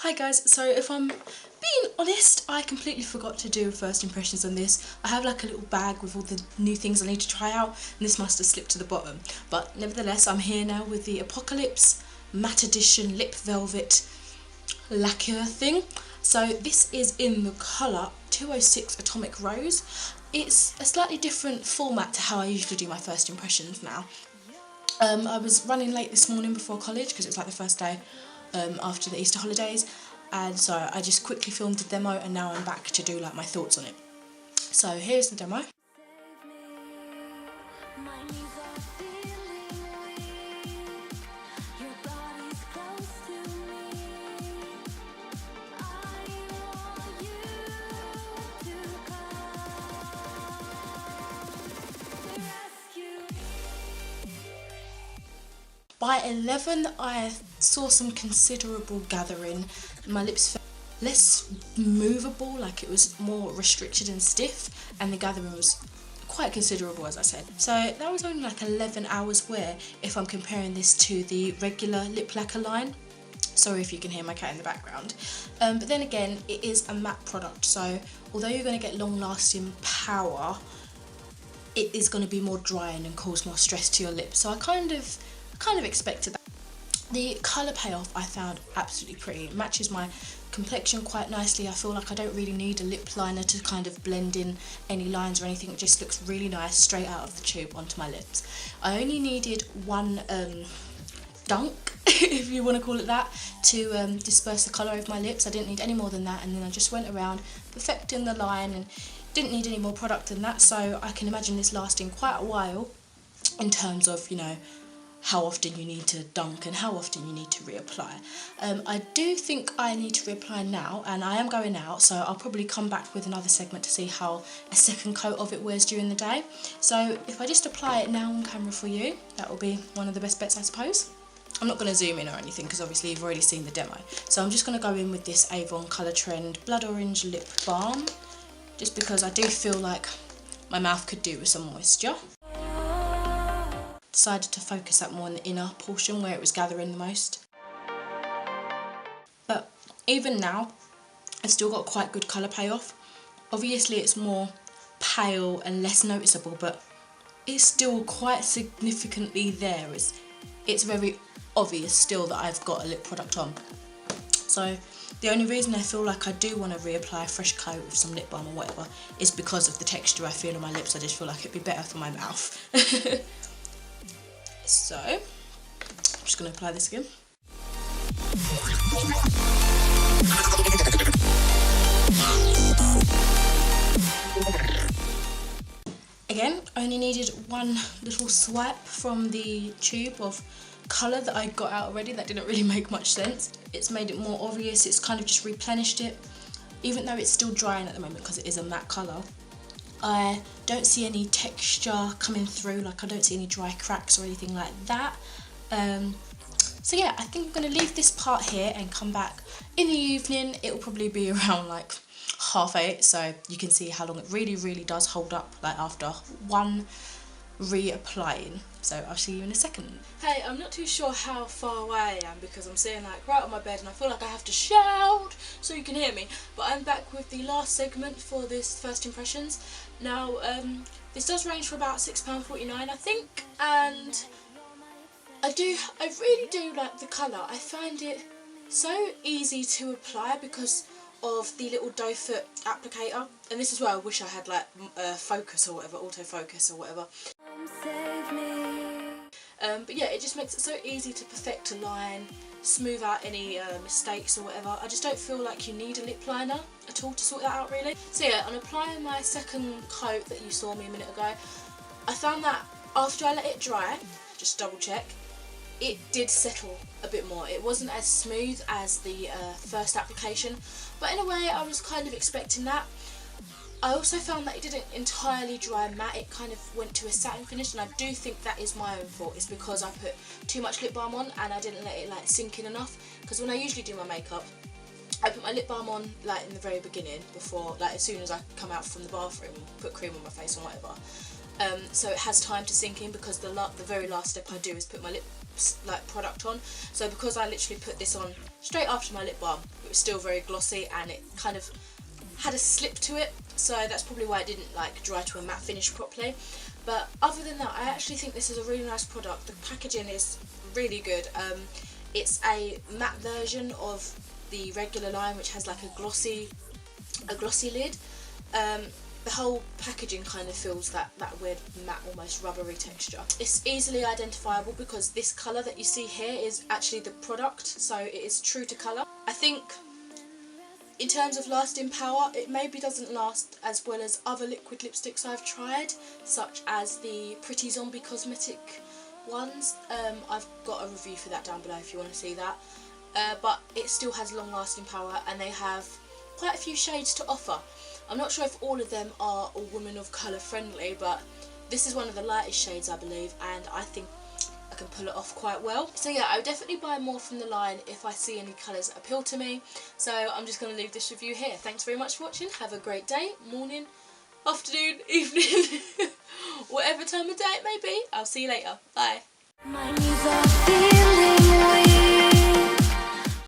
Hi guys, so if I'm being honest, I completely forgot to do first impressions on this. I have like a little bag with all the new things I need to try out, and this must have slipped to the bottom. But nevertheless, I'm here now with the Apocalips Matte Edition Lip Velvet Lacquer thing. So this is in the colour 206 Atomic Rose. It's a slightly different format to how I usually do my first impressions now. I was running late this morning before college because it was like the first day after the Easter holidays, and so I just quickly filmed the demo, and now I'm back to do like my thoughts on it. So here's the demo. By 11 I saw some considerable gathering. My lips felt less movable, like it was more restricted and stiff, and the gathering was quite considerable, as I said. So that was only like 11 hours wear if I'm comparing this to the regular lip lacquer line. Sorry if you can hear my cat in the background. But then again, it is a matte product, so although you're going to get long lasting power, it is going to be more drying and cause more stress to your lips. So I kind of expected that. The colour payoff I found absolutely pretty. It matches my complexion quite nicely. I feel like I don't really need a lip liner to kind of blend in any lines or anything. It just looks really nice straight out of the tube onto my lips. I only needed one dunk, if you want to call it that, to disperse the colour of my lips. I didn't need any more than that, and then I just went around perfecting the line and didn't need any more product than that. So I can imagine this lasting quite a while in terms of, you know, how often you need to dunk and how often you need to reapply. I do think I need to reapply now, and I am going out, so I'll probably come back with another segment to see how a second coat of it wears during the day. So if I just apply it now on camera for you, that will be one of the best bets, I suppose. I'm not going to zoom in or anything because obviously you've already seen the demo. So I'm just going to go in with this Avon Colour Trend Blood Orange Lip Balm, just because I do feel like my mouth could do with some moisture. Decided to focus that more on the inner portion where it was gathering the most. But even now, it's still got quite good colour payoff. Obviously it's more pale and less noticeable, but it's still quite significantly there. It's very obvious still that I've got a lip product on. So the only reason I feel like I do want to reapply a fresh coat with some lip balm or whatever is because of the texture I feel on my lips. I just feel like it'd be better for my mouth. So, I'm just going to apply this again. Again, I only needed one little swipe from the tube of colour that I got out already. That didn't really make much sense. It's made it more obvious, it's kind of just replenished it. Even though it's still drying at the moment because it is a matte colour, I don't see any texture coming through, like I don't see any dry cracks or anything like that. So yeah, I think I'm going to leave this part here and come back in the evening. It will probably be around like 8:30, so you can see how long it really does hold up, like after one reapplying. So I'll see you in a second. Hey, I'm not too sure how far away I am because I'm sitting like right on my bed and I feel like I have to shout so you can hear me. But I'm back with the last segment for this first impressions. Now, this does range for about £6.49 I think, and I really do like the colour. I find it so easy to apply because of the little doe foot applicator, and this is where I wish I had like focus or whatever, autofocus or whatever. But yeah, it just makes it so easy to perfect a line, smooth out any mistakes or whatever. I just don't feel like you need a lip liner at all to sort that out really. So yeah, on applying my second coat that you saw me a minute ago, I found that after I let it dry, just double check, it did settle a bit more. It wasn't as smooth as the first application, but in a way I was kind of expecting that. I also found that it didn't entirely dry matte, it kind of went to a satin finish, and I do think that is my own fault. It's because I put too much lip balm on and I didn't let it like sink in enough, because when I usually do my makeup, I put my lip balm on like in the very beginning, before, like as soon as I come out from the bathroom, put cream on my face and whatever. so it has time to sink in, because the very last step I do is put my lip product on. So because I literally put this on straight after my lip balm, it was still very glossy and it kind of had a slip to it, so that's probably why it didn't dry to a matte finish properly. But other than that, I actually think this is a really nice product. The packaging is really good. It's a matte version of the regular line, which has a glossy lid. The whole packaging kind of feels that weird matte, almost rubbery texture. It's easily identifiable because this colour that you see here is actually the product, so it is true to colour. I think in terms of lasting power, it maybe doesn't last as well as other liquid lipsticks I've tried, such as the Pretty Zombie cosmetic ones. I've got a review for that down below if you want to see that. But it still has long lasting power, and they have quite a few shades to offer. I'm not sure if all of them are all women of colour friendly, but this is one of the lightest shades, I believe, and I think I can pull it off quite well. So yeah, I would definitely buy more from the line if I see any colours that appeal to me. So I'm just going to leave this review here. Thanks very much for watching. Have a great day, morning, afternoon, evening, whatever time of day it may be. I'll see you later. Bye.